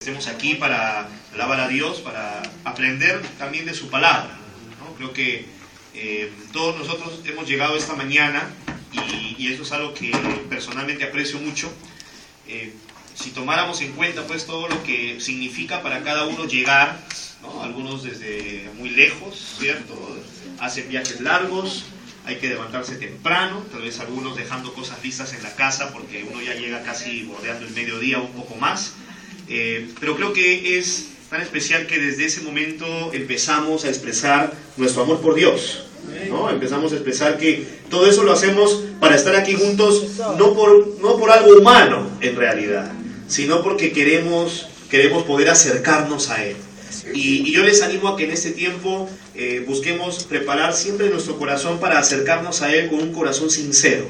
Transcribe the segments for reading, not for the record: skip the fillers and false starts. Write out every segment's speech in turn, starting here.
estemos aquí para alabar a Dios, para aprender también de su palabra, ¿no? Creo que todos nosotros hemos llegado esta mañana y eso es algo que personalmente aprecio mucho. Si tomáramos en cuenta pues todo lo que significa para cada uno llegar, ¿no? Algunos desde muy lejos, ¿cierto? Hacen viajes largos, hay que levantarse temprano, tal vez algunos dejando cosas listas en la casa porque uno ya llega casi bordeando el mediodía o un poco más. Pero creo que es tan especial que desde ese momento empezamos a expresar nuestro amor por Dios, ¿no? Empezamos a expresar que todo eso lo hacemos para estar aquí juntos, no por algo humano en realidad, sino porque queremos poder acercarnos a Él. Y yo les animo a que en este tiempo busquemos preparar siempre nuestro corazón para acercarnos a Él con un corazón sincero.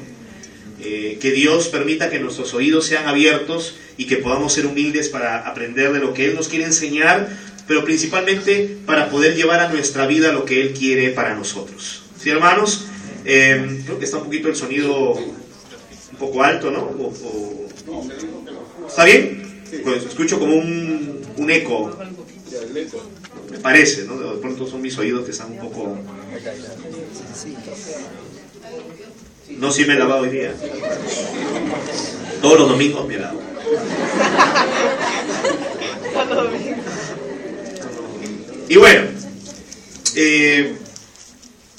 Que Dios permita que nuestros oídos sean abiertos y que podamos ser humildes para aprender de lo que Él nos quiere enseñar, pero principalmente para poder llevar a nuestra vida lo que Él quiere para nosotros. ¿Sí, hermanos? Creo que está un poquito el sonido un poco alto, ¿no? ¿Está bien? Pues escucho como un eco. Me parece, ¿no? De pronto son mis oídos que están un poco... No, sí me he lavado hoy día. Todos los domingos me he lavado. Y bueno,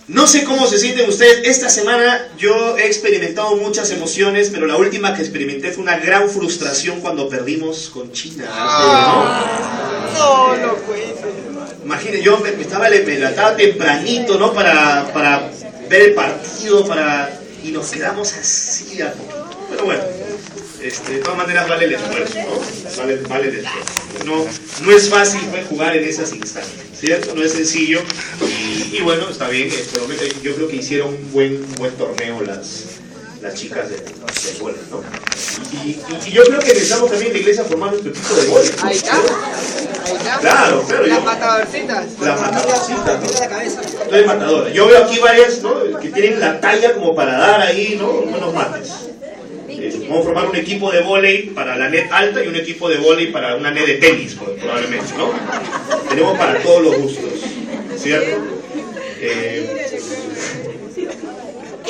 no sé cómo se sienten ustedes. Esta semana yo he experimentado muchas emociones, pero la última que experimenté fue una gran frustración cuando perdimos con China. No cuentes. Imagínense, yo me levantaba tempranito, ¿no? Para ver el partido, y nos quedamos así a poquito. Pero bueno, de todas maneras vale el esfuerzo, ¿no? Vale el esfuerzo. No es fácil pues, jugar en esas instancias, ¿cierto? No es sencillo. Y bueno, está bien. Yo creo que hicieron un buen torneo las chicas del vóley, ¿no? Y yo creo que necesitamos también en la iglesia formar nuestro equipo de vóley, ¿no? Ahí está. Claro. Las matadorcitas. Las matadorcitas, ¿no? Entonces, matadora. Yo veo aquí varias, ¿no? Que tienen la talla como para dar ahí, ¿no? Buenos mates. Vamos a formar un equipo de vóley para la net alta y un equipo de vóley para una net de tenis, probablemente, ¿no? Tenemos para todos los gustos, ¿cierto?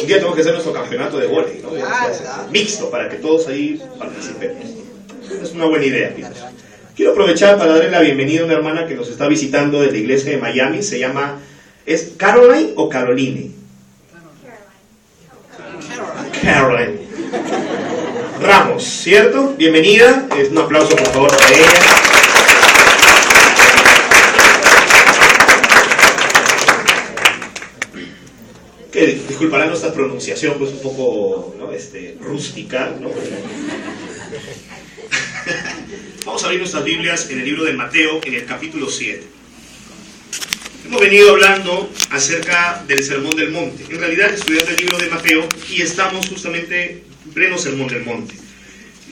Un día tenemos que hacer nuestro campeonato de vóley, ¿no? Mixto, para que todos ahí participemos. Es una buena idea, amigos. Quiero aprovechar para darle la bienvenida a una hermana que nos está visitando desde la iglesia de Miami. Se llama... ¿Es Caroline o Caroline? Caroline Ramos, ¿cierto? Bienvenida. Un aplauso, por favor, para ella. Que disculparán nuestra pronunciación, pues un poco, ¿no? Rústica, ¿no? Vamos a abrir nuestras Biblias en el libro de Mateo, en el capítulo 7. Hemos venido hablando acerca del Sermón del Monte. En realidad, estudiando el libro de Mateo, y estamos justamente en pleno Sermón del Monte.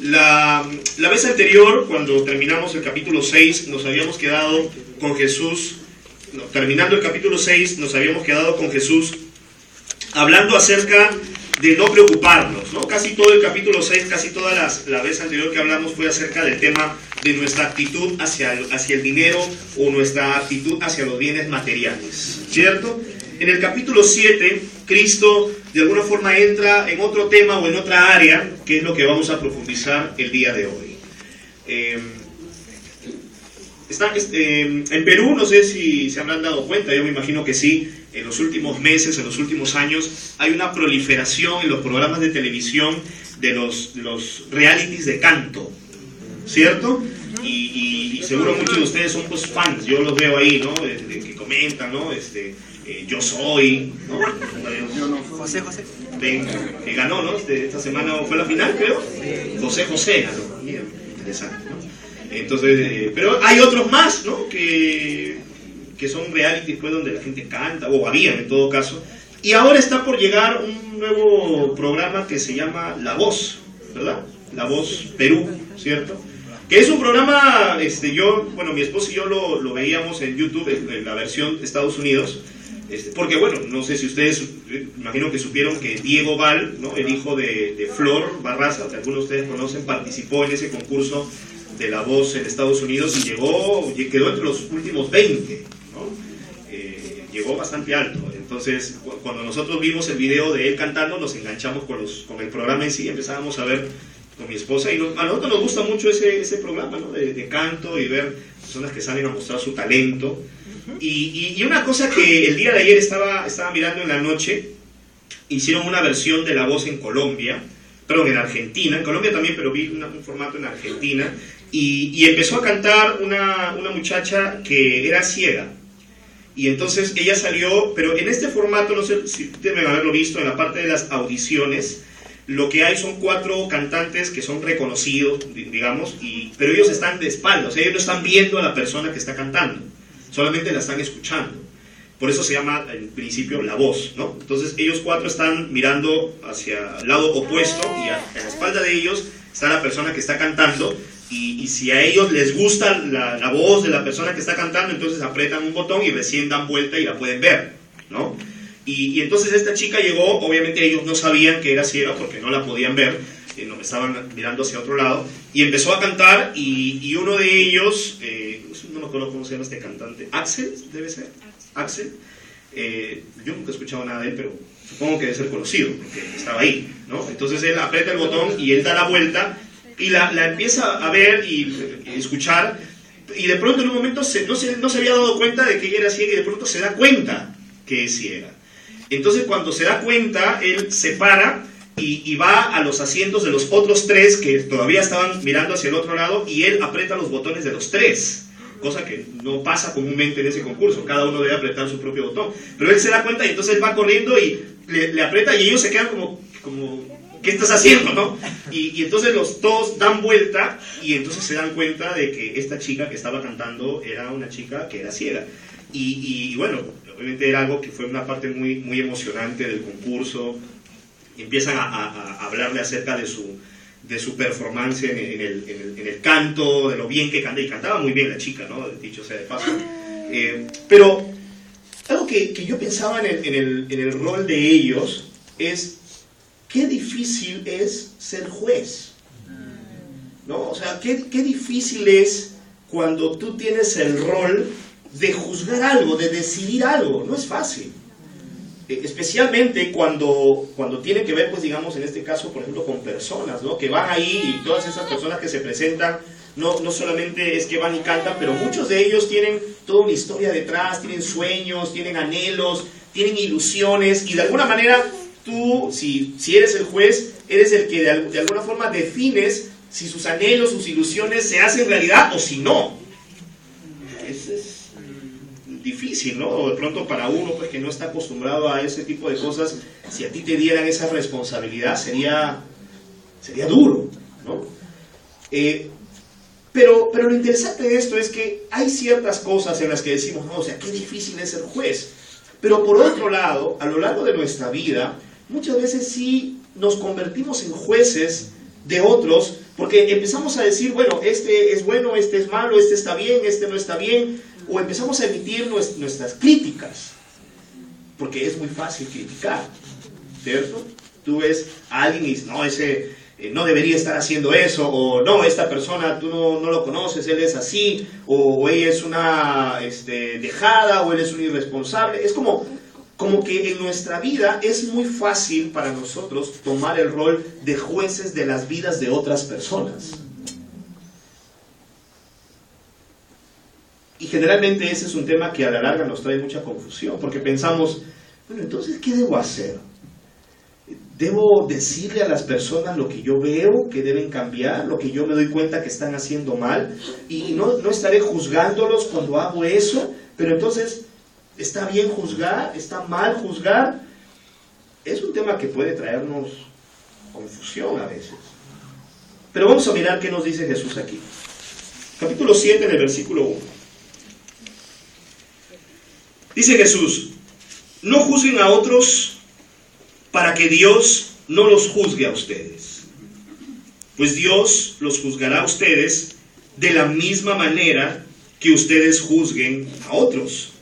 La vez anterior, cuando terminamos el capítulo 6, nos habíamos quedado con Jesús. Terminando el capítulo 6, nos habíamos quedado con Jesús hablando acerca de no preocuparnos, ¿no? Casi todo el capítulo 6, casi toda la vez anterior que hablamos fue acerca del tema de nuestra actitud hacia el dinero o nuestra actitud hacia los bienes materiales, ¿cierto? En el capítulo 7, Cristo de alguna forma entra en otro tema o en otra área, que es lo que vamos a profundizar el día de hoy. En Perú, no sé si se habrán dado cuenta, yo me imagino que sí, en los últimos meses, en los últimos años, hay una proliferación en los programas de televisión de los realities de canto, ¿cierto? Y seguro muchos de ustedes son pues fans, yo los veo ahí, ¿no? Que comentan, ¿no? Yo soy, ¿no? José. Que ganó, ¿no? Esta semana fue la final, creo. José ganó. Bien, interesante, ¿no? Entonces, pero hay otros más, ¿no? Que son realities pues, donde la gente canta, o habían en todo caso. Y ahora está por llegar un nuevo programa que se llama La Voz, ¿verdad? La Voz Perú, ¿cierto? Que es un programa, mi esposo y yo lo veíamos en YouTube, en la versión de Estados Unidos, porque bueno, no sé si ustedes, imagino que supieron que Diego Val, ¿no? El hijo de Flor Barraza, que algunos de ustedes conocen, participó en ese concurso de La Voz en Estados Unidos y quedó entre los últimos 20, ¿no? Llegó bastante alto. Entonces, cuando nosotros vimos el video de él cantando, nos enganchamos con el programa en sí, empezábamos a ver con mi esposa, y a nosotros nos gusta mucho ese programa, ¿no? de canto, y ver personas que salen a mostrar su talento. Y una cosa que el día de ayer estaba mirando en la noche, hicieron una versión de La Voz en Colombia, perdón, en Argentina, en Colombia también, pero vi un formato en Argentina, y empezó a cantar una muchacha que era ciega. Y entonces ella salió, pero en este formato, no sé si deben haberlo visto, en la parte de las audiciones, lo que hay son 4 cantantes que son reconocidos, digamos, pero ellos están de espaldas, o sea, ellos no están viendo a la persona que está cantando, solamente la están escuchando. Por eso se llama, en principio, La Voz, ¿no? Entonces ellos 4 están mirando hacia el lado opuesto, y a la espalda de ellos está la persona que está cantando, y si a ellos les gusta la voz de la persona que está cantando, entonces apretan un botón y recién dan vuelta y la pueden ver, ¿no? Y entonces esta chica llegó, obviamente ellos no sabían que era ciega porque no la podían ver, no, estaban mirando hacia otro lado, y empezó a cantar, y uno de ellos, no me acuerdo cómo se llama este cantante, Axel, debe ser, Axel, yo nunca he escuchado nada de él, pero supongo que debe ser conocido, porque estaba ahí, ¿no? Entonces él aprieta el botón y él da la vuelta, y la empieza a ver y escuchar, y de pronto en un momento no se había dado cuenta de que ella era ciega, y de pronto se da cuenta que es ciega. Entonces cuando se da cuenta, él se para y va a los asientos de los otros 3 que todavía estaban mirando hacia el otro lado, y él aprieta los botones de los 3, cosa que no pasa comúnmente en ese concurso, cada uno debe apretar su propio botón, pero él se da cuenta, y entonces él va corriendo y le aprieta, y ellos se quedan como ¿qué estás haciendo, no? Y entonces todos dan vuelta, y entonces se dan cuenta de que esta chica que estaba cantando era una chica que era ciega. Y bueno, obviamente era algo que fue una parte muy, muy emocionante del concurso. Empiezan a hablarle acerca de su performance en el canto, de lo bien que canta, y cantaba muy bien la chica, ¿no? Dicho sea de paso. Pero algo que yo pensaba en el rol de ellos es qué difícil es ser juez, ¿no? O sea, qué difícil es cuando tú tienes el rol de juzgar algo, de decidir algo. No es fácil, especialmente cuando tiene que ver, pues digamos, en este caso, por ejemplo, con personas, ¿no? Que van ahí, y todas esas personas que se presentan, no solamente es que van y cantan, pero muchos de ellos tienen toda una historia detrás, tienen sueños, tienen anhelos, tienen ilusiones, y de alguna manera tú, si eres el juez, eres el que de alguna forma defines si sus anhelos, sus ilusiones se hacen realidad o si no. Es difícil, ¿no? O de pronto para uno, pues, que no está acostumbrado a ese tipo de cosas, si a ti te dieran esa responsabilidad sería duro, ¿no? Pero lo interesante de esto es que hay ciertas cosas en las que decimos, no, o sea, qué difícil es ser juez. Pero por otro lado, a lo largo de nuestra vida, muchas veces sí nos convertimos en jueces de otros, porque empezamos a decir, bueno, este es bueno, este es malo, este está bien, este no está bien, o empezamos a emitir nuestras críticas, porque es muy fácil criticar, ¿cierto? Tú ves a alguien y dices, no, ese no debería estar haciendo eso, o no, esta persona tú no lo conoces, él es así, o ella es una dejada, o él es un irresponsable. Es como que en nuestra vida es muy fácil para nosotros tomar el rol de jueces de las vidas de otras personas. Y generalmente ese es un tema que a la larga nos trae mucha confusión, porque pensamos, bueno, entonces, ¿qué debo hacer? ¿Debo decirle a las personas lo que yo veo que deben cambiar, lo que yo me doy cuenta que están haciendo mal? Y no estaré juzgándolos cuando hago eso, pero entonces, ¿está bien juzgar? ¿Está mal juzgar? Es un tema que puede traernos confusión a veces. Pero vamos a mirar qué nos dice Jesús aquí. Capítulo 7, en el versículo 1. Dice Jesús, no juzguen a otros para que Dios no los juzgue a ustedes. Pues Dios los juzgará a ustedes de la misma manera que ustedes juzguen a otros.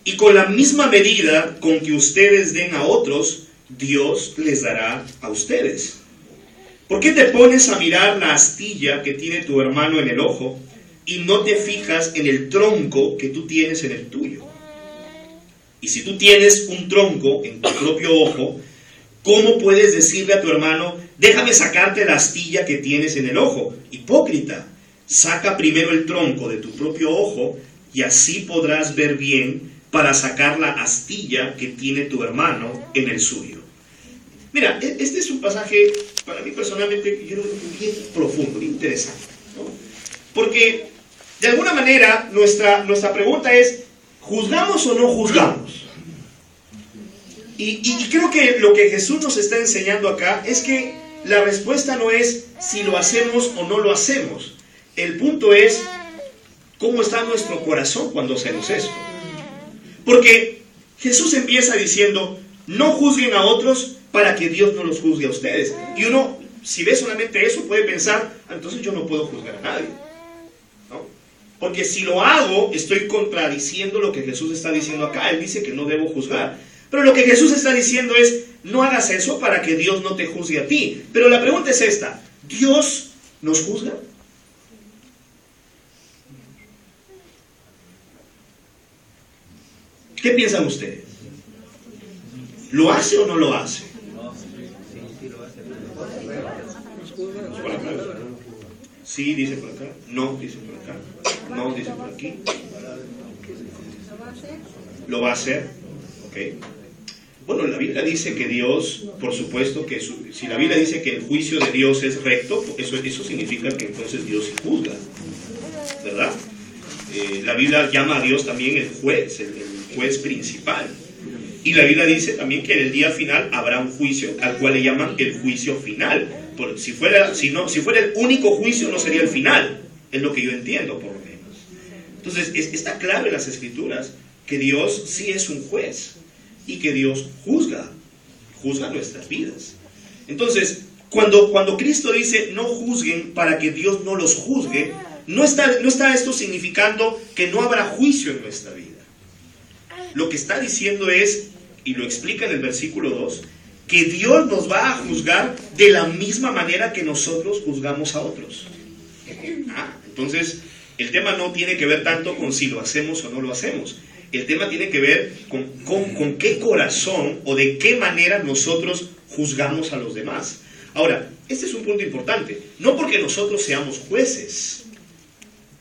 Y con la misma medida con que ustedes den a otros, Dios les dará a ustedes. ¿Por qué te pones a mirar la astilla que tiene tu hermano en el ojo y no te fijas en el tronco que tú tienes en el tuyo? Y si tú tienes un tronco en tu propio ojo, ¿cómo puedes decirle a tu hermano, déjame sacarte la astilla que tienes en el ojo? Hipócrita, saca primero el tronco de tu propio ojo y así podrás ver bien para sacar la astilla que tiene tu hermano en el suyo. Mira, este es un pasaje, para mí personalmente, yo lo veo bien profundo, bien interesante, ¿no? Porque, de alguna manera, nuestra pregunta es, ¿juzgamos o no juzgamos? Y creo que lo que Jesús nos está enseñando acá es que la respuesta no es si lo hacemos o no lo hacemos. El punto es cómo está nuestro corazón cuando hacemos esto. Porque Jesús empieza diciendo, no juzguen a otros para que Dios no los juzgue a ustedes. Y uno, si ve solamente eso, puede pensar, entonces yo no puedo juzgar a nadie, ¿no? Porque si lo hago, estoy contradiciendo lo que Jesús está diciendo acá. Él dice que no debo juzgar. Pero lo que Jesús está diciendo es, no hagas eso para que Dios no te juzgue a ti. Pero la pregunta es esta, ¿Dios nos juzga? ¿Qué piensan ustedes? ¿Lo hace o no lo hace? Sí, dice por acá. No, dice por acá. No, dice por aquí. ¿Lo va a hacer? Ok. Bueno, la Biblia dice que Dios, por supuesto que si la Biblia dice que el juicio de Dios es recto, eso significa que entonces Dios sí juzga, ¿verdad? La Biblia llama a Dios también el juez principal. Y la Biblia dice también que en el día final habrá un juicio, al cual le llaman el juicio final. Si fuera el único juicio, no sería el final. Es lo que yo entiendo, por lo menos. Entonces, está claro en las Escrituras que Dios sí es un juez y que Dios juzga nuestras vidas. Entonces, cuando Cristo dice no juzguen para que Dios no los juzgue, no está esto significando que no habrá juicio en nuestra vida. Lo que está diciendo es, y lo explica en el versículo 2, que Dios nos va a juzgar de la misma manera que nosotros juzgamos a otros. Entonces, el tema no tiene que ver tanto con si lo hacemos o no lo hacemos. El tema tiene que ver con qué corazón o de qué manera nosotros juzgamos a los demás. Ahora, este es un punto importante. No porque nosotros seamos jueces,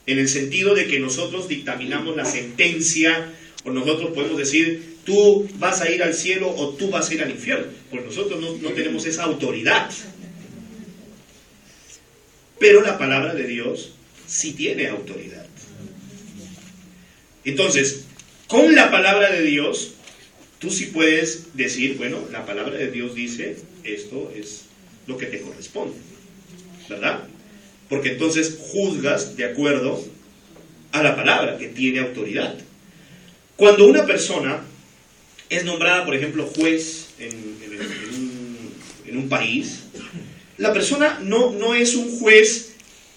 en el sentido de que nosotros dictaminamos la sentencia, o nosotros podemos decir, tú vas a ir al cielo o tú vas a ir al infierno. Pues nosotros no tenemos esa autoridad. Pero la palabra de Dios sí tiene autoridad. Entonces, con la palabra de Dios, tú sí puedes decir, bueno, la palabra de Dios dice, esto es lo que te corresponde, ¿verdad? Porque entonces juzgas de acuerdo a la palabra que tiene autoridad. Cuando una persona es nombrada, por ejemplo, juez en un país, la persona no es un juez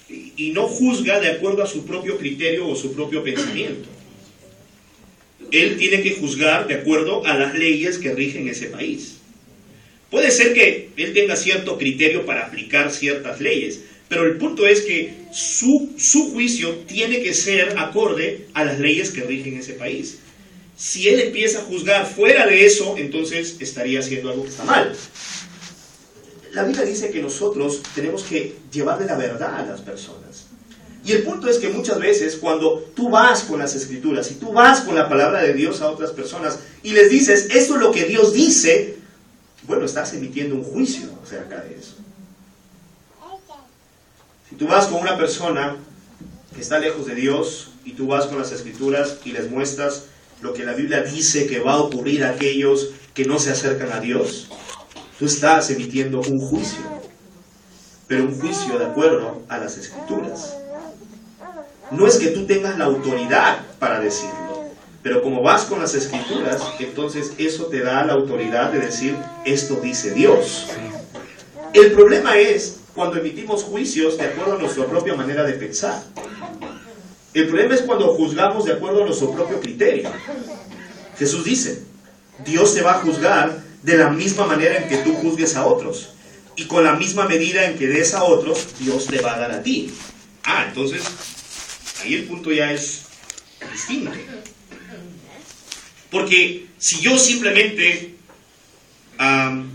y no juzga de acuerdo a su propio criterio o su propio pensamiento. Él tiene que juzgar de acuerdo a las leyes que rigen ese país. Puede ser que él tenga cierto criterio para aplicar ciertas leyes, pero el punto es que su juicio tiene que ser acorde a las leyes que rigen ese país. Si él empieza a juzgar fuera de eso, entonces estaría haciendo algo que está mal. La Biblia dice que nosotros tenemos que llevarle la verdad a las personas. Y el punto es que muchas veces cuando tú vas con las Escrituras y tú vas con la palabra de Dios a otras personas y les dices, esto es lo que Dios dice, bueno, estás emitiendo un juicio acerca de eso. Si tú vas con una persona que está lejos de Dios y tú vas con las Escrituras y les muestras lo que la Biblia dice que va a ocurrir a aquellos que no se acercan a Dios, tú estás emitiendo un juicio, pero un juicio de acuerdo a las Escrituras. No es que tú tengas la autoridad para decirlo, pero como vas con las Escrituras, entonces eso te da la autoridad de decir, esto dice Dios. El problema es cuando emitimos juicios de acuerdo a nuestra propia manera de pensar. El problema es cuando juzgamos de acuerdo a nuestro propio criterio. Jesús dice, Dios te va a juzgar de la misma manera en que tú juzgues a otros. y con la misma medida en que des a otros, Dios te va a dar a ti. Entonces, ahí el punto ya es distinto. Porque si yo simplemente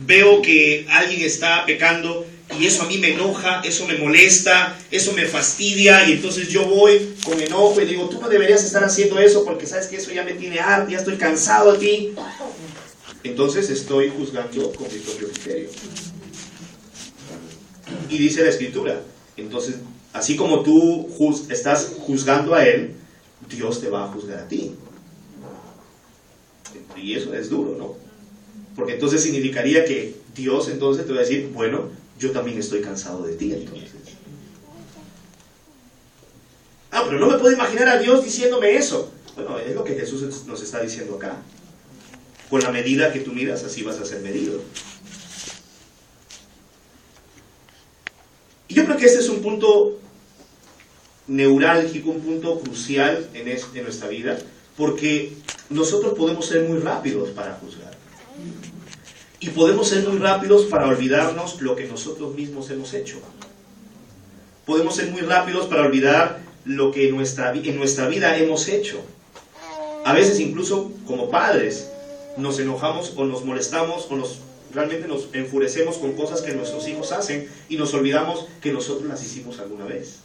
veo que alguien está pecando y eso a mí me enoja, eso me molesta, eso me fastidia, y entonces yo voy con enojo y digo, tú no deberías estar haciendo eso porque sabes que eso ya me tiene harto, ya estoy cansado de ti. Entonces estoy juzgando con mi propio criterio. Y dice la Escritura, entonces, así como tú estás juzgando a él, Dios te va a juzgar a ti. Y eso es duro, ¿no? Porque entonces significaría que Dios entonces te va a decir, bueno, yo también estoy cansado de ti, entonces. Pero no me puedo imaginar a Dios diciéndome eso. Bueno, es lo que Jesús nos está diciendo acá. Con la medida que tú miras, así vas a ser medido. Y yo creo que este es un punto neurálgico, un punto crucial en nuestra vida, porque nosotros podemos ser muy rápidos para juzgar. Y podemos ser muy rápidos para olvidarnos lo que nosotros mismos hemos hecho. Podemos ser muy rápidos para olvidar lo que en nuestra vida hemos hecho. A veces incluso como padres nos enojamos o nos molestamos o realmente nos enfurecemos con cosas que nuestros hijos hacen y nos olvidamos que nosotros las hicimos alguna vez.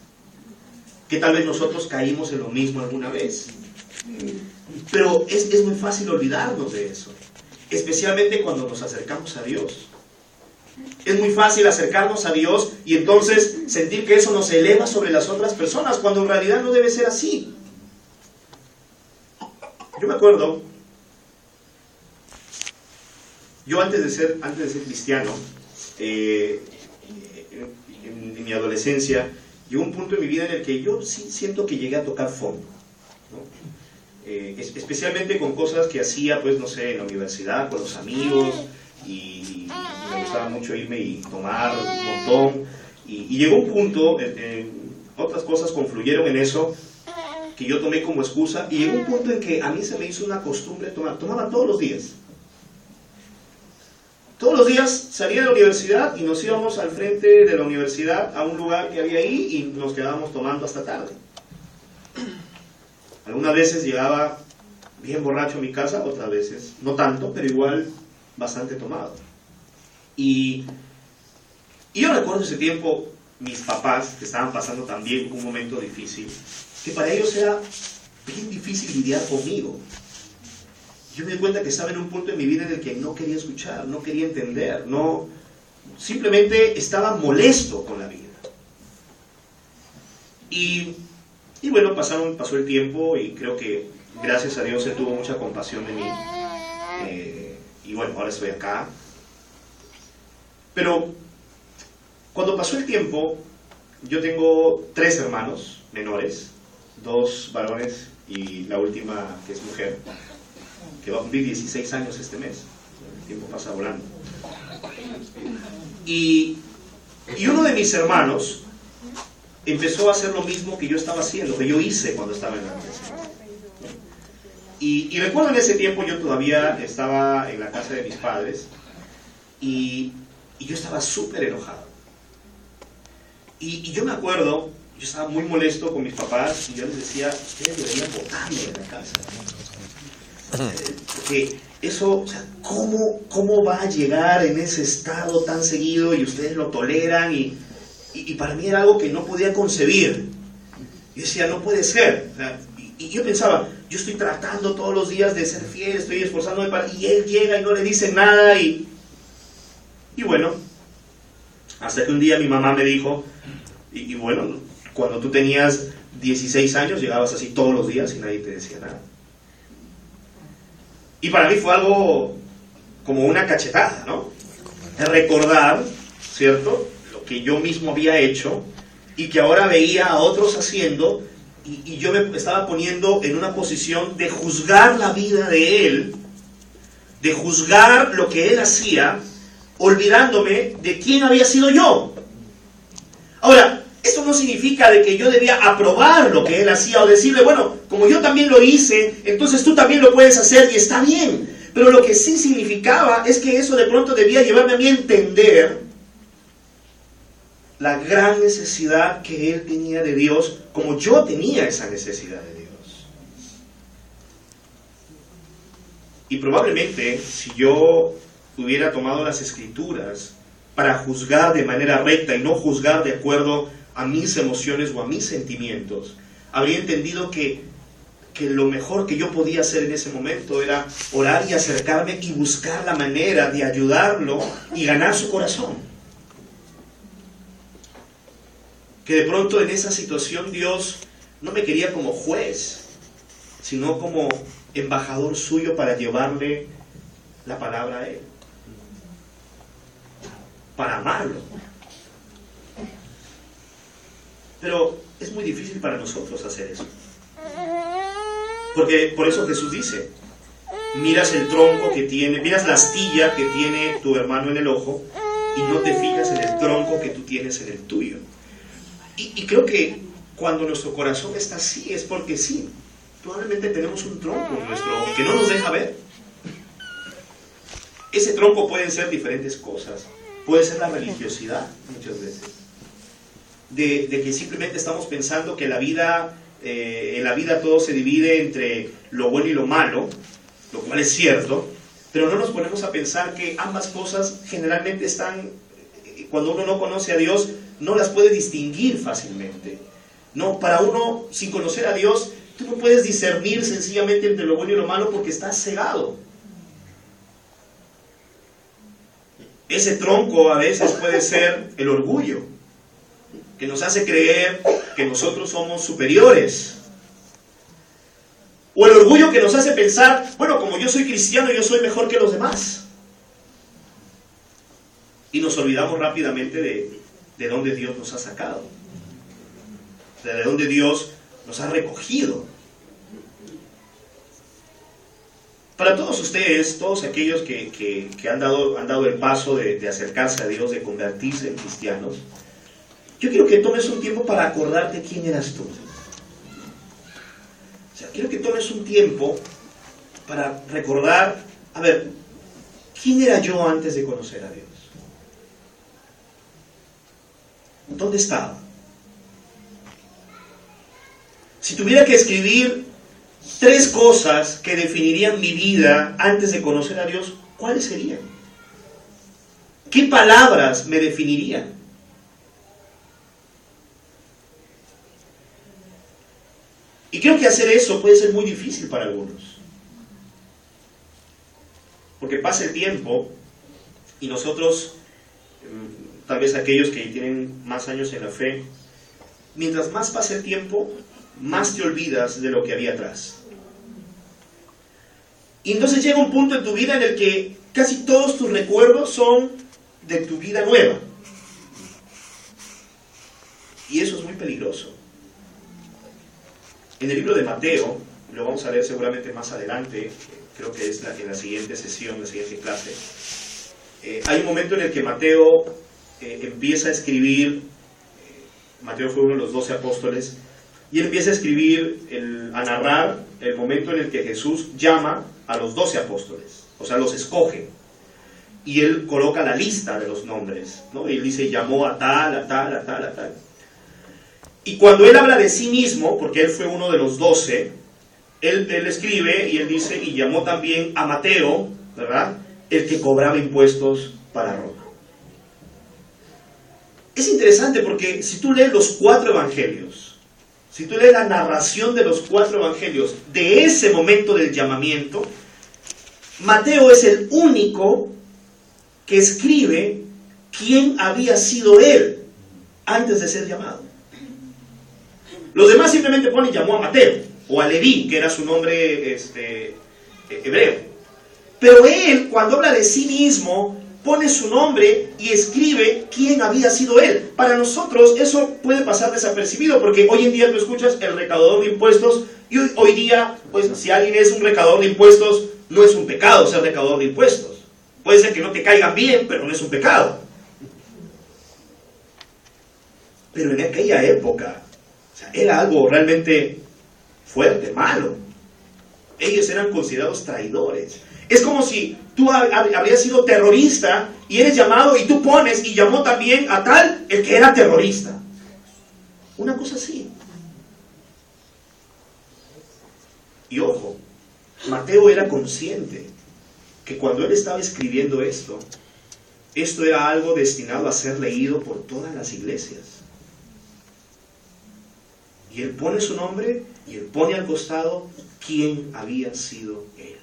Que tal vez nosotros caímos en lo mismo alguna vez. Pero es muy fácil olvidarnos de eso. Especialmente cuando nos acercamos a Dios. Es muy fácil acercarnos a Dios y entonces sentir que eso nos eleva sobre las otras personas, cuando en realidad no debe ser así. Yo me acuerdo, yo antes de ser cristiano, en mi adolescencia, llegó un punto en mi vida en el que yo sí siento que llegué a tocar fondo, ¿no? Especialmente con cosas que hacía, pues no sé, en la universidad, con los amigos, y me gustaba mucho irme y tomar un montón, y llegó un punto, otras cosas confluyeron en eso, que yo tomé como excusa, y llegó un punto en que a mí se me hizo una costumbre tomaba todos los días. Todos los días salía de la universidad y nos íbamos al frente de la universidad a un lugar que había ahí y nos quedábamos tomando hasta tarde. Algunas veces llegaba bien borracho a mi casa, otras veces no tanto, pero igual bastante tomado. Y yo recuerdo ese tiempo, mis papás, que estaban pasando también un momento difícil, que para ellos era bien difícil lidiar conmigo. Yo me di cuenta que estaba en un punto en mi vida en el que no quería escuchar, no quería entender, simplemente estaba molesto con la vida. Y bueno, pasó el tiempo y creo que gracias a Dios Él tuvo mucha compasión de mí. Y bueno, ahora estoy acá. Pero cuando pasó el tiempo, yo tengo 3 hermanos menores, 2 varones y la última que es mujer, que va a cumplir 16 años este mes. El tiempo pasa volando. Y uno de mis hermanos empezó a hacer lo mismo que yo estaba haciendo, que yo hice cuando estaba en la universidad. Y recuerdo en ese tiempo yo todavía estaba en la casa de mis padres y yo estaba súper enojado. Y yo me acuerdo, yo estaba muy molesto con mis papás y yo les decía, ustedes deberían botarme de la casa. Porque eso, o sea, ¿cómo va a llegar en ese estado tan seguido y ustedes lo toleran? Y para mí era algo que no podía concebir. Yo decía, no puede ser. O sea, y yo pensaba, yo estoy tratando todos los días de ser fiel, estoy esforzándome y él llega y no le dice nada. Y bueno, hasta que un día mi mamá me dijo, y bueno, cuando tú tenías 16 años llegabas así todos los días y nadie te decía nada. Y para mí fue algo como una cachetada, ¿no? De recordar, ¿cierto?, lo que yo mismo había hecho y que ahora veía a otros haciendo y yo me estaba poniendo en una posición de juzgar la vida de él, de juzgar lo que él hacía, olvidándome de quién había sido yo. Ahora, esto no significa de que yo debía aprobar lo que él hacía o decirle, bueno, como yo también lo hice, entonces tú también lo puedes hacer y está bien. Pero lo que sí significaba es que eso de pronto debía llevarme a mí a entender la gran necesidad que él tenía de Dios, como yo tenía esa necesidad de Dios. Y probablemente, si yo hubiera tomado las Escrituras para juzgar de manera recta y no juzgar de acuerdo a mis emociones o a mis sentimientos, habría entendido que lo mejor que yo podía hacer en ese momento era orar y acercarme y buscar la manera de ayudarlo y ganar su corazón. Que de pronto en esa situación Dios no me quería como juez, sino como embajador suyo para llevarle la palabra a él, para amarlo. Pero es muy difícil para nosotros hacer eso, porque por eso Jesús dice: miras el tronco que tiene, miras la astilla que tiene tu hermano en el ojo y no te fijas en el tronco que tú tienes en el tuyo. Y creo que cuando nuestro corazón está así es porque sí, probablemente tenemos un tronco en nuestro ojo que no nos deja ver. Ese tronco pueden ser diferentes cosas. Puede ser la religiosidad, muchas veces. De que simplemente estamos pensando que en la vida todo se divide entre lo bueno y lo malo, lo cual es cierto, pero no nos ponemos a pensar que ambas cosas generalmente están, cuando uno no conoce a Dios, no las puede distinguir fácilmente. No, para uno, sin conocer a Dios, tú no puedes discernir sencillamente entre lo bueno y lo malo porque estás cegado. Ese tronco a veces puede ser el orgullo, que nos hace creer que nosotros somos superiores. O el orgullo que nos hace pensar, bueno, como yo soy cristiano, yo soy mejor que los demás. Y nos olvidamos rápidamente de dónde Dios nos ha sacado, de dónde Dios nos ha recogido. Para todos ustedes, todos aquellos que han dado el paso de acercarse a Dios, de convertirse en cristianos, yo quiero que tomes un tiempo para acordarte quién eras tú. O sea, quiero que tomes un tiempo para recordar, a ver, ¿quién era yo antes de conocer a Dios? ¿Dónde estaba? Si tuviera que escribir 3 cosas que definirían mi vida antes de conocer a Dios, ¿cuáles serían? ¿Qué palabras me definirían? Y creo que hacer eso puede ser muy difícil para algunos. Porque pasa el tiempo y nosotros, tal vez aquellos que tienen más años en la fe, mientras más pasa el tiempo, más te olvidas de lo que había atrás. Y entonces llega un punto en tu vida en el que casi todos tus recuerdos son de tu vida nueva. Y eso es muy peligroso. En el libro de Mateo, lo vamos a leer seguramente más adelante, creo que es en la siguiente sesión, la siguiente clase, hay un momento en el que Mateo empieza a escribir, Mateo fue uno de los 12 apóstoles, y él empieza a escribir, a narrar el momento en el que Jesús llama a los 12 apóstoles, o sea, los escoge, y él coloca la lista de los nombres, ¿no? Y él dice, llamó a tal, a tal, a tal, a tal. Y cuando él habla de sí mismo, porque él fue uno de los 12, él escribe y él dice, y llamó también a Mateo, ¿verdad?, el que cobraba impuestos para Roma. Es interesante porque si tú lees los 4 evangelios, si tú lees la narración de los 4 evangelios de ese momento del llamamiento, Mateo es el único que escribe quién había sido él antes de ser llamado. Los demás simplemente ponen llamó a Mateo, o a Leví, que era su nombre hebreo. Pero él, cuando habla de sí mismo, pone su nombre y escribe quién había sido él. Para nosotros eso puede pasar desapercibido, porque hoy en día tú escuchas el recaudador de impuestos, y hoy día, pues si alguien es un recaudador de impuestos, no es un pecado ser recaudador de impuestos. Puede ser que no te caigan bien, pero no es un pecado. Pero en aquella época, era algo realmente fuerte, malo. ellos eran considerados traidores. Es como si tú habrías sido terrorista y eres llamado y tú pones y llamó también a tal el que era terrorista. Una cosa así. Y ojo, Mateo era consciente que cuando él estaba escribiendo esto era algo destinado a ser leído por todas las iglesias. Y él pone su nombre y él pone al costado quién había sido él.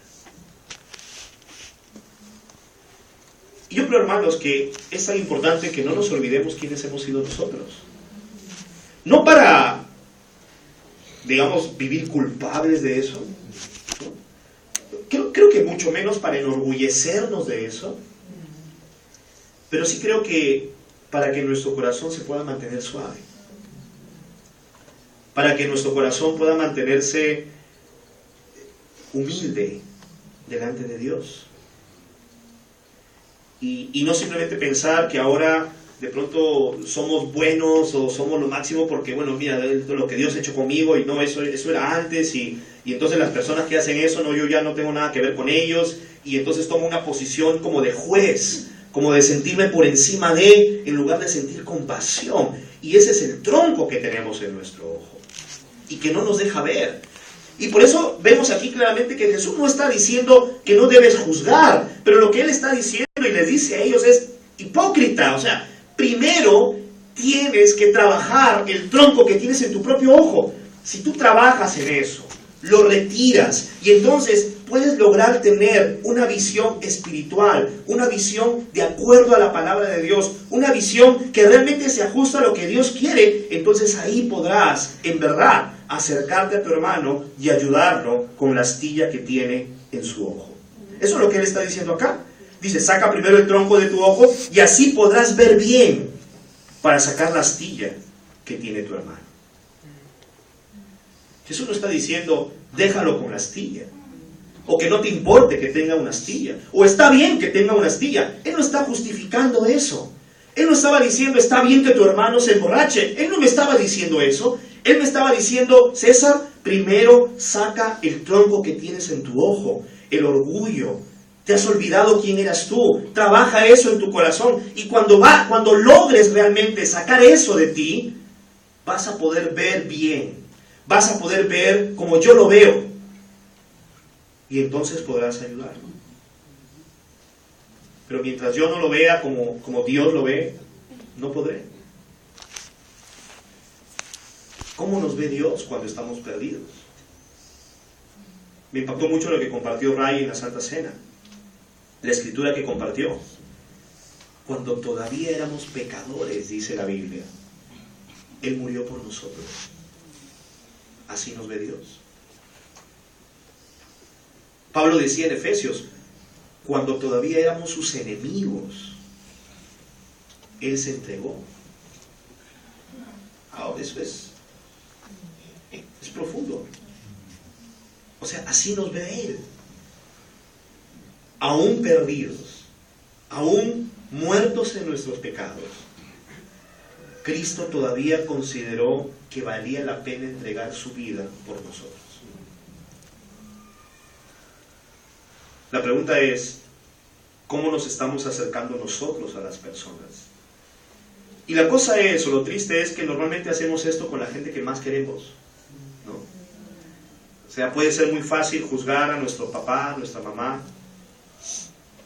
Y yo creo, hermanos, que es tan importante que no nos olvidemos quiénes hemos sido nosotros. No para, digamos, vivir culpables de eso, ¿no? Creo que mucho menos para enorgullecernos de eso, pero sí creo que para que nuestro corazón se pueda mantener suave, para que nuestro corazón pueda mantenerse humilde delante de Dios. Y no simplemente pensar que ahora de pronto somos buenos o somos lo máximo porque, bueno, mira, lo que Dios ha hecho conmigo y no, eso era antes y entonces las personas que hacen eso, no, yo ya no tengo nada que ver con ellos y entonces tomo una posición como de juez, como de sentirme por encima de, en lugar de sentir compasión. Y ese es el tronco que tenemos en nuestro ojo y que no nos deja ver. Y por eso vemos aquí claramente que Jesús no está diciendo que no debes juzgar, pero lo que Él está diciendo y les dice a ellos es hipócrita. O sea, primero tienes que trabajar el tronco que tienes en tu propio ojo. Si tú trabajas en eso, lo retiras y entonces puedes lograr tener una visión espiritual, una visión de acuerdo a la palabra de Dios, una visión que realmente se ajusta a lo que Dios quiere, entonces ahí podrás, en verdad, acercarte a tu hermano y ayudarlo con la astilla que tiene en su ojo. Eso es lo que Él está diciendo acá. Dice, saca primero el tronco de tu ojo y así podrás ver bien para sacar la astilla que tiene tu hermano. Jesús no está diciendo, déjalo con la astilla, o que no te importe que tenga una astilla, o está bien que tenga una astilla. Él no está justificando eso. Él no estaba diciendo, está bien que tu hermano se emborrache. Él no me estaba diciendo eso. Él me estaba diciendo, César, primero saca el tronco que tienes en tu ojo, el orgullo. Te has olvidado quién eras tú. Trabaja eso en tu corazón. Y cuando logres realmente sacar eso de ti, vas a poder ver bien. Vas a poder ver como yo lo veo. Y entonces podrás ayudarlo. Pero mientras yo no lo vea como Dios lo ve, no podré. ¿Cómo nos ve Dios cuando estamos perdidos? Me impactó mucho lo que compartió Ray en la Santa Cena. La escritura que compartió. Cuando todavía éramos pecadores, dice la Biblia, Él murió por nosotros. Así nos ve Dios. Pablo decía en Efesios, cuando todavía éramos sus enemigos, Él se entregó. Ahora eso es profundo. O sea, así nos ve Él. Aún perdidos, aún muertos en nuestros pecados, Cristo todavía consideró que valía la pena entregar su vida por nosotros. La pregunta es, ¿cómo nos estamos acercando nosotros a las personas? Y la cosa es, o lo triste es que normalmente hacemos esto con la gente que más queremos, ¿no? O sea, puede ser muy fácil juzgar a nuestro papá, a nuestra mamá,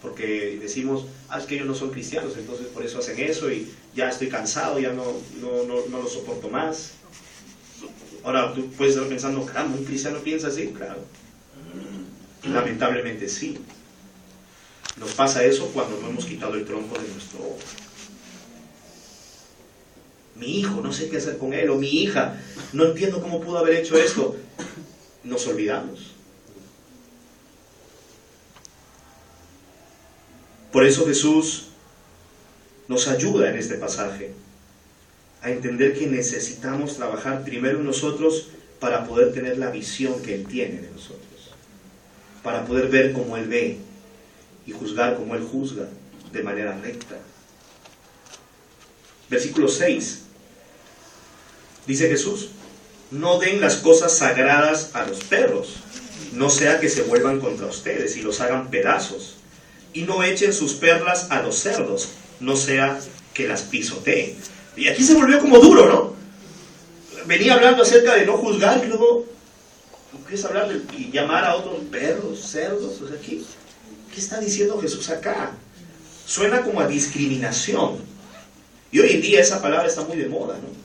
porque decimos, es que ellos no son cristianos, entonces por eso hacen eso y ya estoy cansado, ya no lo soporto más. Ahora tú puedes estar pensando, caramba, ¿un cristiano piensa así? Claro. Lamentablemente sí. Nos pasa eso cuando no hemos quitado el tronco de nuestro ojo. Mi hijo, no sé qué hacer con él, o mi hija, no entiendo cómo pudo haber hecho esto. Nos olvidamos. Por eso Jesús nos ayuda en este pasaje a entender que necesitamos trabajar primero en nosotros para poder tener la visión que Él tiene de nosotros, para poder ver como Él ve y juzgar como Él juzga de manera recta. Versículo 6. Dice Jesús, no den las cosas sagradas a los perros, no sea que se vuelvan contra ustedes y los hagan pedazos. Y no echen sus perlas a los cerdos, no sea que las pisoteen. Y aquí se volvió como duro, ¿no? Venía hablando acerca de no juzgar y luego empieza a hablar y llamar a otros perros, cerdos. O sea, ¿qué está diciendo Jesús acá? Suena como a discriminación. Y hoy en día esa palabra está muy de moda, ¿no?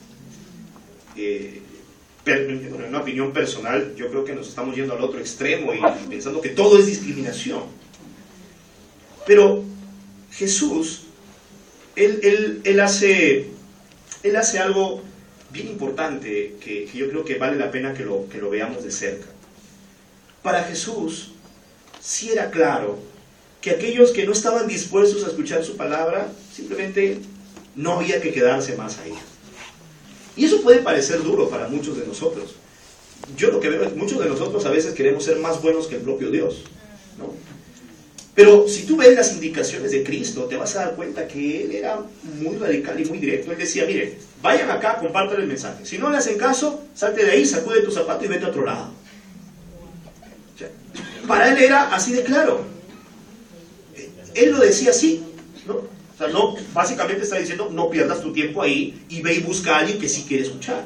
En una opinión personal, yo creo que nos estamos yendo al otro extremo y pensando que todo es discriminación. Pero Jesús, Él hace algo bien importante que yo creo que vale la pena que lo veamos de cerca. Para Jesús, sí era claro que aquellos que no estaban dispuestos a escuchar su palabra, simplemente no había que quedarse más ahí. Y eso puede parecer duro para muchos de nosotros. Yo lo que veo es que muchos de nosotros a veces queremos ser más buenos que el propio Dios, ¿no? Pero si tú ves las indicaciones de Cristo, te vas a dar cuenta que Él era muy radical y muy directo. Él decía, mire, vayan acá, compartan el mensaje. Si no le hacen caso, salte de ahí, sacude tu zapato y vete a otro lado. O sea, para Él era así de claro. Él lo decía así, ¿no? O sea, no, básicamente está diciendo, no pierdas tu tiempo ahí y ve y busca a alguien que sí quiere escuchar.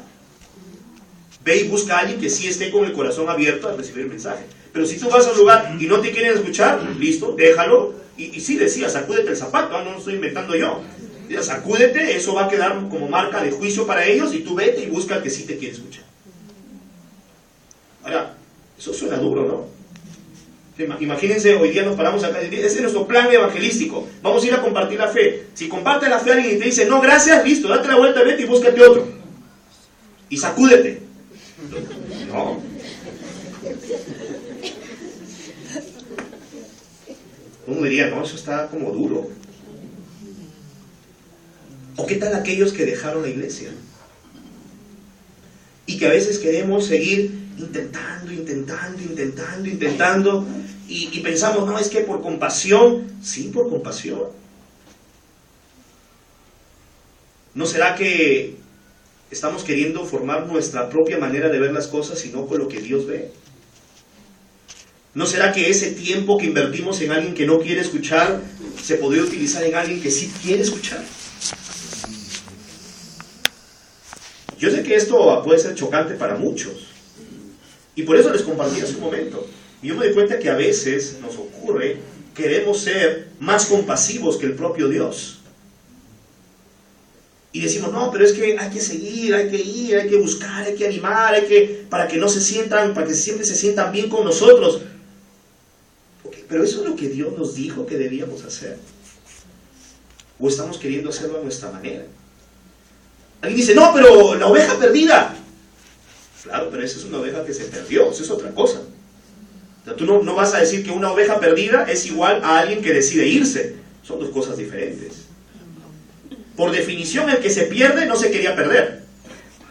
Ve y busca a alguien que sí esté con el corazón abierto a recibir el mensaje. Pero si tú vas a un lugar y no te quieren escuchar, listo, déjalo. Y sí decía, sacúdete el zapato, no lo estoy inventando yo. Decía, sacúdete, eso va a quedar como marca de juicio para ellos y tú vete y busca al que sí te quiere escuchar. Ahora, eso suena duro, ¿no? Imagínense, hoy día nos paramos acá y ese es nuestro plan evangelístico. Vamos a ir a compartir la fe. Si comparte la fe a alguien y te dice, no, gracias, listo, date la vuelta, vete y búscate otro. Y sacúdete. No. Uno diría, no, eso está como duro. ¿O qué tal aquellos que dejaron la iglesia? Y que a veces queremos seguir intentando, y pensamos, no, es que por compasión. Sí, por compasión. ¿No será que estamos queriendo formar nuestra propia manera de ver las cosas y no con lo que Dios ve? ¿No será que ese tiempo que invertimos en alguien que no quiere escuchar se podría utilizar en alguien que sí quiere escuchar? Yo sé que esto puede ser chocante para muchos, y por eso les compartí hace un momento. Y yo me doy cuenta que a veces nos ocurre, queremos ser más compasivos que el propio Dios. Y decimos, no, pero es que hay que seguir, hay que ir, hay que buscar, hay que animar, para que no se sientan, para que siempre se sientan bien con nosotros. Okay, pero eso es lo que Dios nos dijo que debíamos hacer. ¿O estamos queriendo hacerlo a nuestra manera? Alguien dice, no, pero la oveja perdida. Claro, pero esa es una oveja que se perdió, eso es otra cosa. O sea, tú no vas a decir que una oveja perdida es igual a alguien que decide irse. Son dos cosas diferentes. Por definición, el que se pierde no se quería perder,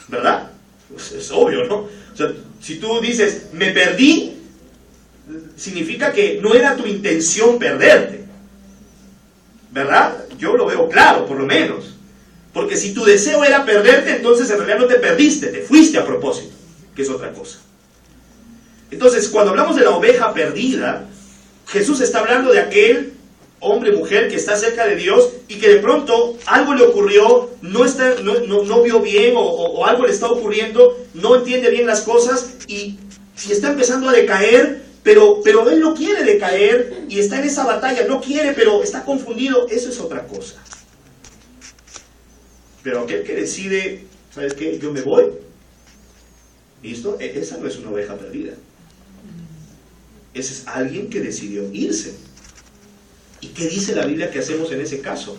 ¿verdad? Pues es obvio, ¿no? O sea, si tú dices, me perdí, significa que no era tu intención perderte, ¿verdad? Yo lo veo claro, por lo menos. Porque si tu deseo era perderte, entonces en realidad no te perdiste, te fuiste a propósito, que es otra cosa. Entonces, cuando hablamos de la oveja perdida, Jesús está hablando de aquel hombre, mujer que está cerca de Dios y que de pronto algo le ocurrió, no vio bien o algo le está ocurriendo, no entiende bien las cosas y está empezando a decaer, pero él no quiere decaer y está en esa batalla, no quiere, pero está confundido. Eso es otra cosa. Pero aquel que decide, ¿sabes qué? Yo me voy. ¿Listo? Esa no es una oveja perdida. Ese es alguien que decidió irse. ¿Y qué dice la Biblia que hacemos en ese caso?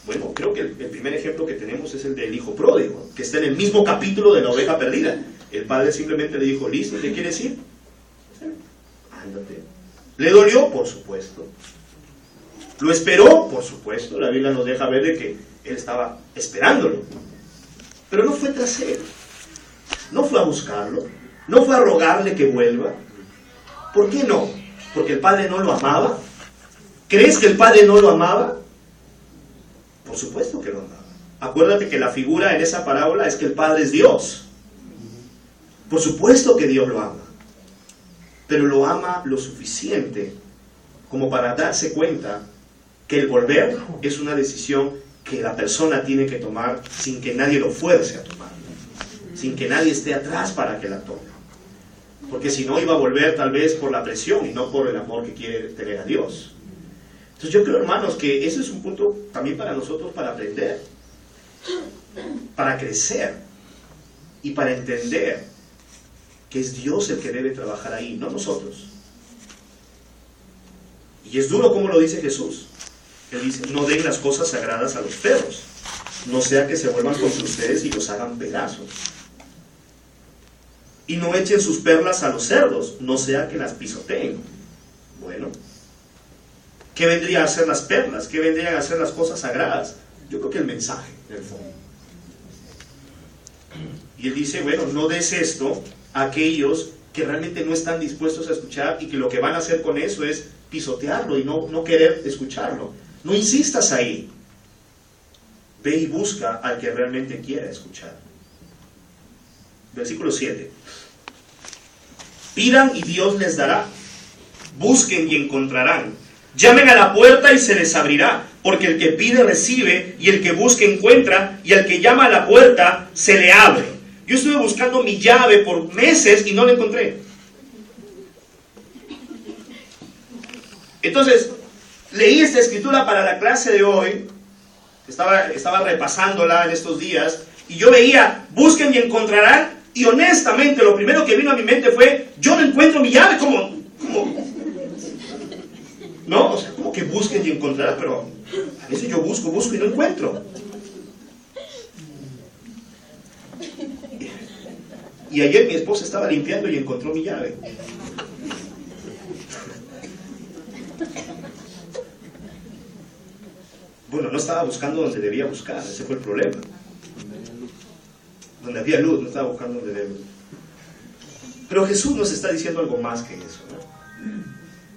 Bueno, creo que el primer ejemplo que tenemos es el del hijo pródigo, que está en el mismo capítulo de la oveja perdida. El padre simplemente le dijo, listo, ¿te quieres ir? Ándate. ¿Le dolió? Por supuesto. ¿Lo esperó? Por supuesto. La Biblia nos deja ver de que él estaba esperándolo. Pero no fue tras él. No fue a buscarlo. No fue a rogarle que vuelva. ¿Por qué no? ¿Porque el padre no lo amaba? ¿Crees que el padre no lo amaba? Por supuesto que lo amaba. Acuérdate que la figura en esa parábola es que el padre es Dios. Por supuesto que Dios lo ama. pero lo ama lo suficiente como para darse cuenta que el volver es una decisión que la persona tiene que tomar sin que nadie lo fuerce a tomar, sin que nadie esté atrás para que la tome. Porque si no, iba a volver tal vez por la presión y no por el amor que quiere tener a Dios. Entonces yo creo, hermanos, que ese es un punto también para nosotros para aprender, para crecer y para entender que es Dios el que debe trabajar ahí, no nosotros. Y es duro como lo dice Jesús. Él dice, no den las cosas sagradas a los perros, no sea que se vuelvan contra ustedes y los hagan pedazos. Y no echen sus perlas a los cerdos, no sea que las pisoteen. Bueno, ¿qué vendrían a ser las perlas? ¿Qué vendrían a ser las cosas sagradas? Yo creo que el mensaje, en el fondo. Y él dice, bueno, no des esto a aquellos que realmente no están dispuestos a escuchar y que lo que van a hacer con eso es pisotearlo y no querer escucharlo. No insistas ahí. Ve y busca al que realmente quiera escuchar. Versículo 7. Pidan y Dios les dará. Busquen y encontrarán. Llamen a la puerta y se les abrirá. Porque el que pide recibe, y el que busca encuentra, y al que llama a la puerta se le abre. Yo estuve buscando mi llave por meses y no la encontré. Entonces, leí esta escritura para la clase de hoy. Estaba repasándola en estos días. Y yo veía, busquen y encontrarán. Y honestamente, lo primero que vino a mi mente fue, yo no encuentro mi llave. ¿Cómo? ¿No? O sea, ¿cómo que busquen y encontrarán? Pero a veces yo busco y no encuentro. Y ayer mi esposa estaba limpiando y encontró mi llave. Bueno, no estaba buscando donde debía buscar, ese fue el problema. Donde había luz, no estaba buscando donde debía luz. Pero Jesús nos está diciendo algo más que eso, ¿no?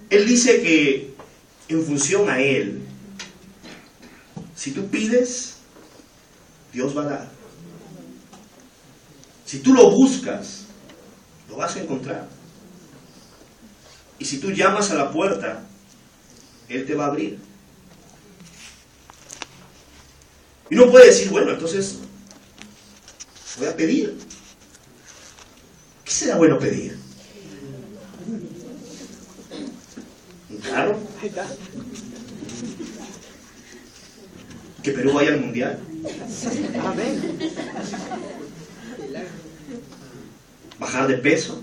Él dice que en función a Él, si tú pides, Dios va a dar. Si tú lo buscas, lo vas a encontrar. Y si tú llamas a la puerta, Él te va a abrir. Y uno puede decir, bueno, entonces voy a pedir. ¿Qué será bueno pedir? ¿Un carro? ¿Que Perú vaya al mundial? Amén. ¿Bajar de peso?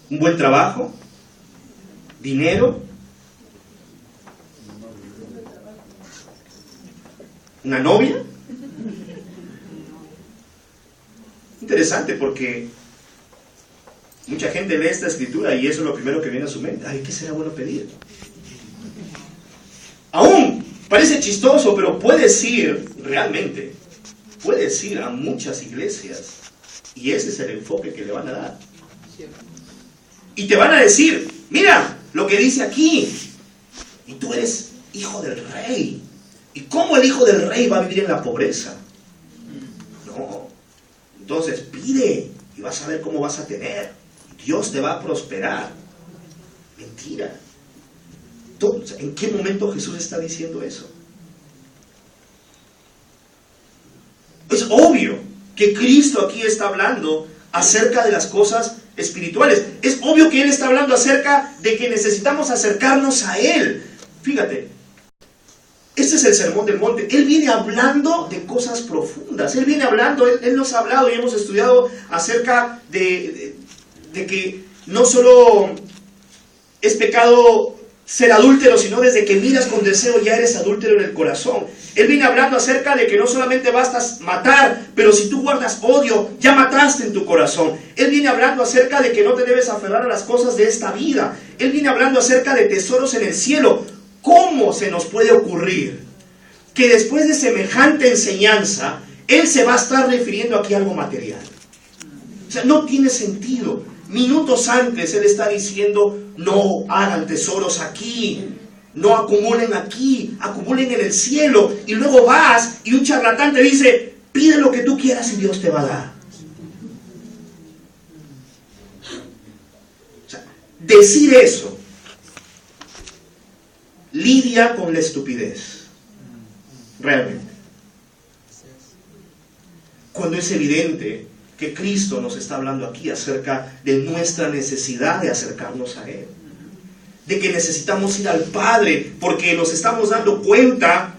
¿Un buen trabajo? ¿Dinero? ¿Una novia? Interesante porque mucha gente lee esta escritura y eso es lo primero que viene a su mente. Ay, ¿qué será bueno pedir? Aún parece chistoso, pero puedes ir realmente, puedes ir a muchas iglesias y ese es el enfoque que le van a dar. Y te van a decir, mira lo que dice aquí, y tú eres hijo del rey. ¿Y cómo el hijo del rey va a vivir en la pobreza? No. Entonces pide y vas a ver cómo vas a tener. Dios te va a prosperar. Mentira. Entonces, ¿en qué momento Jesús está diciendo eso? Es obvio que Cristo aquí está hablando acerca de las cosas espirituales. Es obvio que Él está hablando acerca de que necesitamos acercarnos a Él. Fíjate. Este es el sermón del monte. Él viene hablando de cosas profundas. Él viene hablando, Él nos ha hablado y hemos estudiado acerca de que no solo es pecado ser adúltero, sino desde que miras con deseo ya eres adúltero en el corazón. Él viene hablando acerca de que no solamente basta matar, pero si tú guardas odio, ya mataste en tu corazón. Él viene hablando acerca de que no te debes aferrar a las cosas de esta vida. Él viene hablando acerca de tesoros en el cielo. ¿Cómo se nos puede ocurrir que después de semejante enseñanza, Él se va a estar refiriendo aquí a algo material? O sea, no tiene sentido. Minutos antes Él está diciendo, no hagan tesoros aquí, no acumulen aquí, acumulen en el cielo. Y luego vas y un charlatán te dice, pide lo que tú quieras y Dios te va a dar. decir eso lidia con la estupidez. Realmente. Cuando es evidente que Cristo nos está hablando aquí acerca de nuestra necesidad de acercarnos a Él. De que necesitamos ir al Padre porque nos estamos dando cuenta,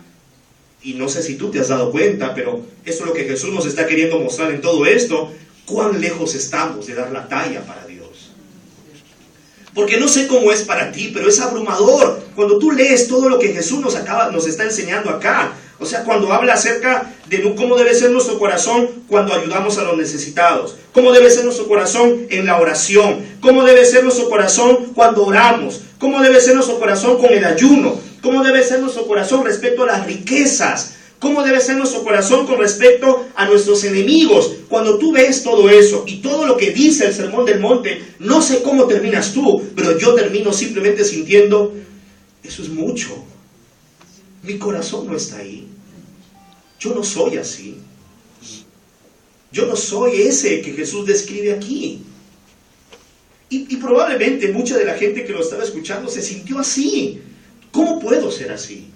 y no sé si tú te has dado cuenta, pero esto es lo que Jesús nos está queriendo mostrar en todo esto, cuán lejos estamos de dar la talla para Dios. Porque no sé cómo es para ti, pero es abrumador cuando tú lees todo lo que Jesús nos está enseñando acá. O sea, cuando habla acerca de cómo debe ser nuestro corazón cuando ayudamos a los necesitados, cómo debe ser nuestro corazón en la oración, cómo debe ser nuestro corazón cuando oramos, cómo debe ser nuestro corazón con el ayuno, cómo debe ser nuestro corazón respecto a las riquezas, cómo debe ser nuestro corazón con respecto a nuestros enemigos. Cuando tú ves todo eso y todo lo que dice el Sermón del Monte, no sé cómo terminas tú, pero yo termino simplemente sintiendo, eso es mucho. Mi corazón no está ahí. Yo no soy así. Yo no soy ese que Jesús describe aquí. Y probablemente mucha de la gente que lo estaba escuchando se sintió así. ¿Cómo puedo ser así?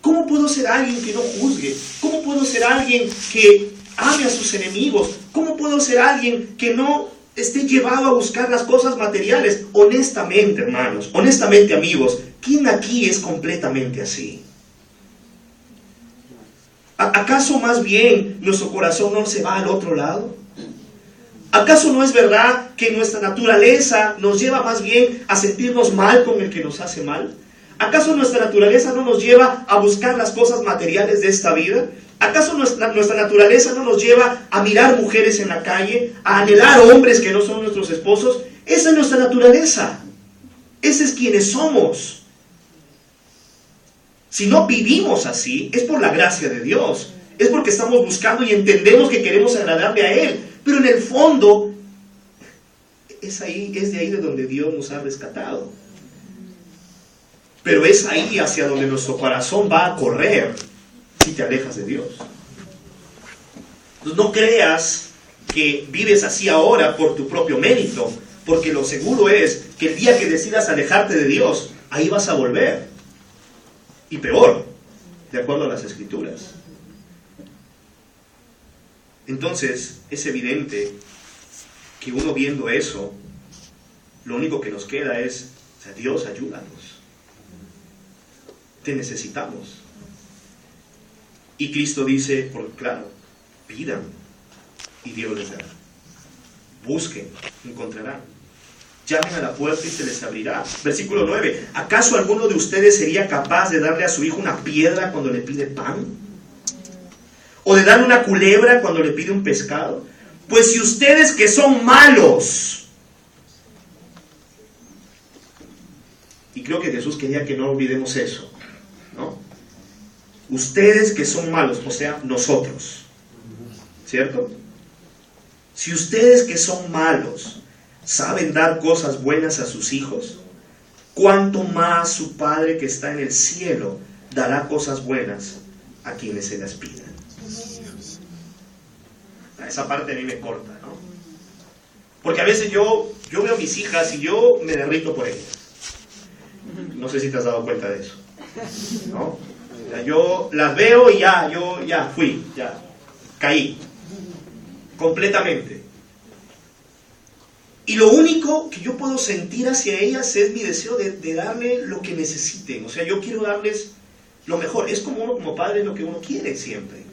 ¿Cómo puedo ser alguien que no juzgue? ¿Cómo puedo ser alguien que ame a sus enemigos? ¿Cómo puedo ser alguien que no esté llevado a buscar las cosas materiales? Honestamente, hermanos, honestamente, amigos, ¿quién aquí es completamente así? ¿Acaso más bien nuestro corazón no se va al otro lado? ¿Acaso no es verdad que nuestra naturaleza nos lleva más bien a sentirnos mal con el que nos hace mal? ¿Acaso nuestra naturaleza no nos lleva a buscar las cosas materiales de esta vida? ¿Acaso nuestra naturaleza no nos lleva a mirar mujeres en la calle, a anhelar hombres que no son nuestros esposos? Esa es nuestra naturaleza. Ese es quienes somos. Si no vivimos así, es por la gracia de Dios. Es porque estamos buscando y entendemos que queremos agradarle a Él. Pero en el fondo, es de ahí de donde Dios nos ha rescatado. Pero es ahí hacia donde nuestro corazón va a correr si te alejas de Dios. Entonces no creas que vives así ahora por tu propio mérito, porque lo seguro es que el día que decidas alejarte de Dios, ahí vas a volver. Y peor, de acuerdo a las Escrituras. Entonces, es evidente que uno viendo eso, lo único que nos queda es, Dios, ayúdanos. Te necesitamos. Y Cristo dice, claro, pidan y Dios les dará. Busquen, encontrarán. Llamen a la puerta y se les abrirá. Versículo 9. ¿Acaso alguno de ustedes sería capaz de darle a su hijo una piedra cuando le pide pan? ¿O de darle una culebra cuando le pide un pescado? Pues si ustedes que son malos. Y creo que Jesús quería que no olvidemos eso, ¿no? Ustedes que son malos, o sea, nosotros, ¿cierto? Si ustedes que son malos saben dar cosas buenas a sus hijos, ¿cuánto más su Padre que está en el cielo dará cosas buenas a quienes se las pidan? Esa parte a mí me corta, ¿no? Porque a veces yo veo a mis hijas y yo me derrito por ellas. No sé si te has dado cuenta de eso, ¿no? O sea, yo las veo y ya caí completamente. Y lo único que yo puedo sentir hacia ellas es mi deseo de darle lo que necesiten. O sea, yo quiero darles lo mejor. Es como uno como padre lo que uno quiere siempre.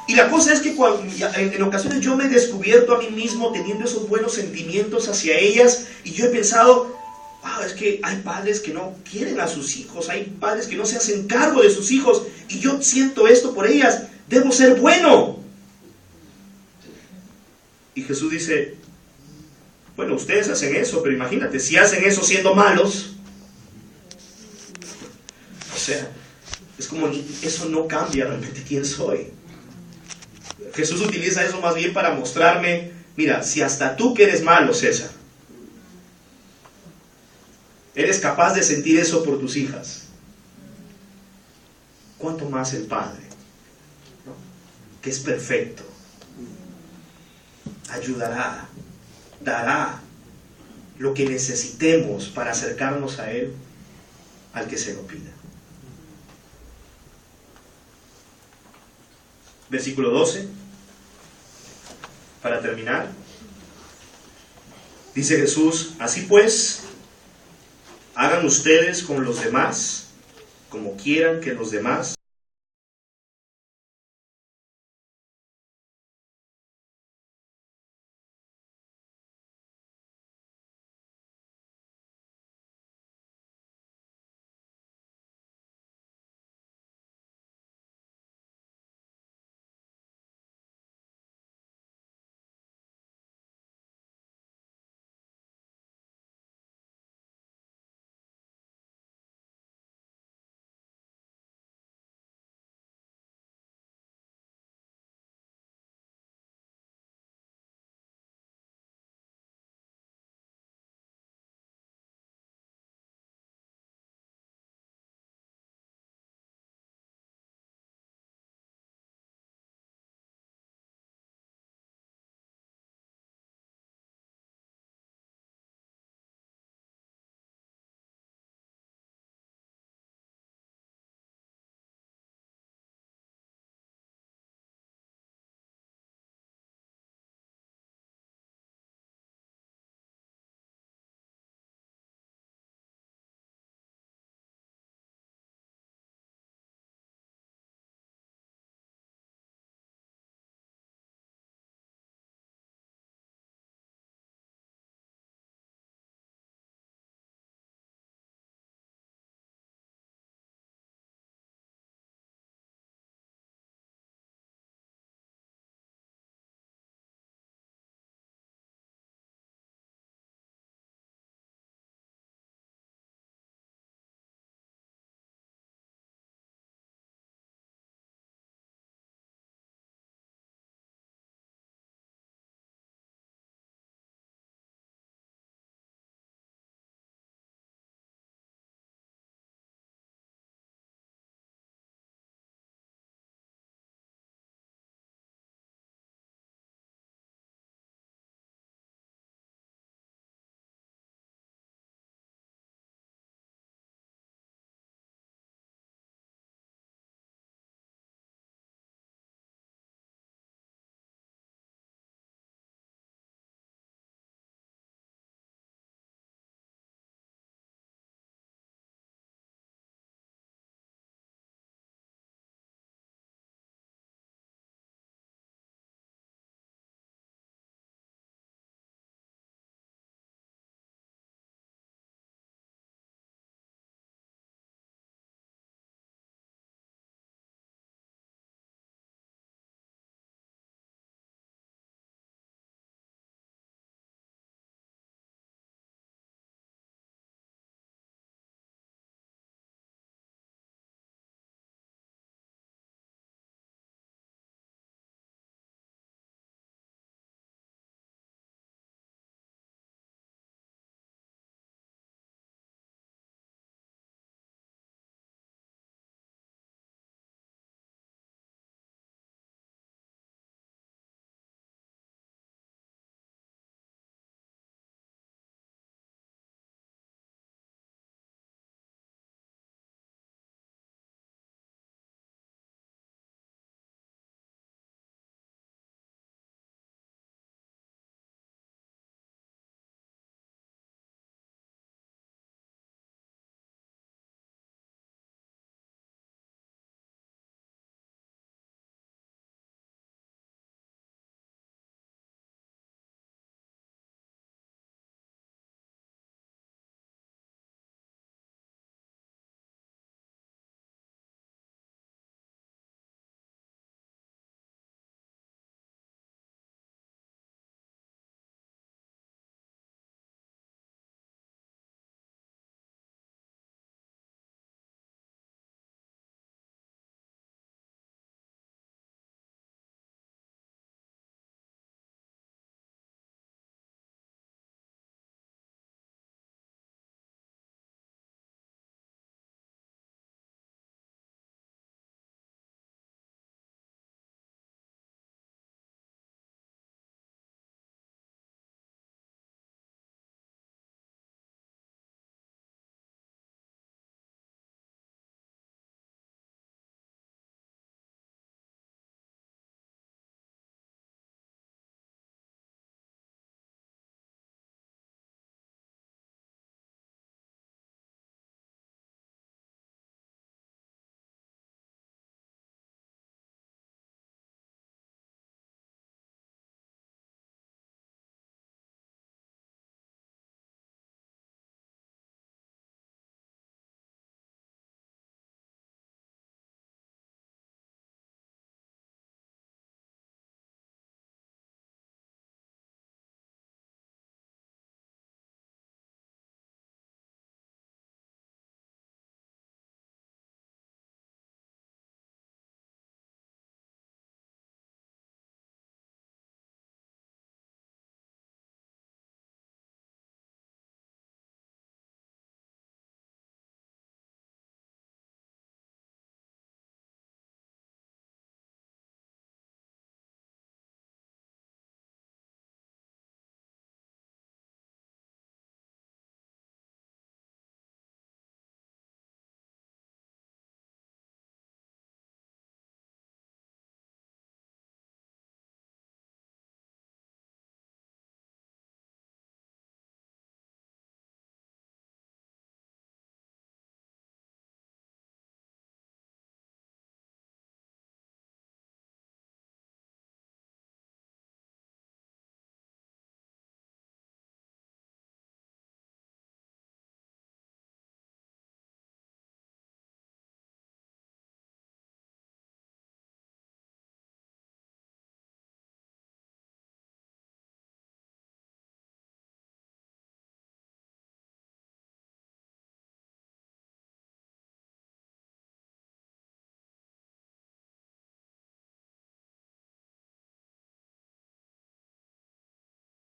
Y la cosa es que en ocasiones yo me he descubierto a mí mismo teniendo esos buenos sentimientos hacia ellas y yo he pensado, wow, es que hay padres que no quieren a sus hijos, hay padres que no se hacen cargo de sus hijos y yo siento esto por ellas, debo ser bueno. Y Jesús dice, bueno, ustedes hacen eso, pero imagínate, si hacen eso siendo malos, o sea, es como, eso no cambia realmente quién soy. Jesús utiliza eso más bien para mostrarme, mira, si hasta tú que eres malo, César, eres capaz de sentir eso por tus hijas, ¿cuánto más el Padre, ¿no? Que es perfecto, ayudará, dará lo que necesitemos para acercarnos a Él al que se lo pida. Versículo 12, para terminar. Dice Jesús: así pues, hagan ustedes con los demás como quieran que los demás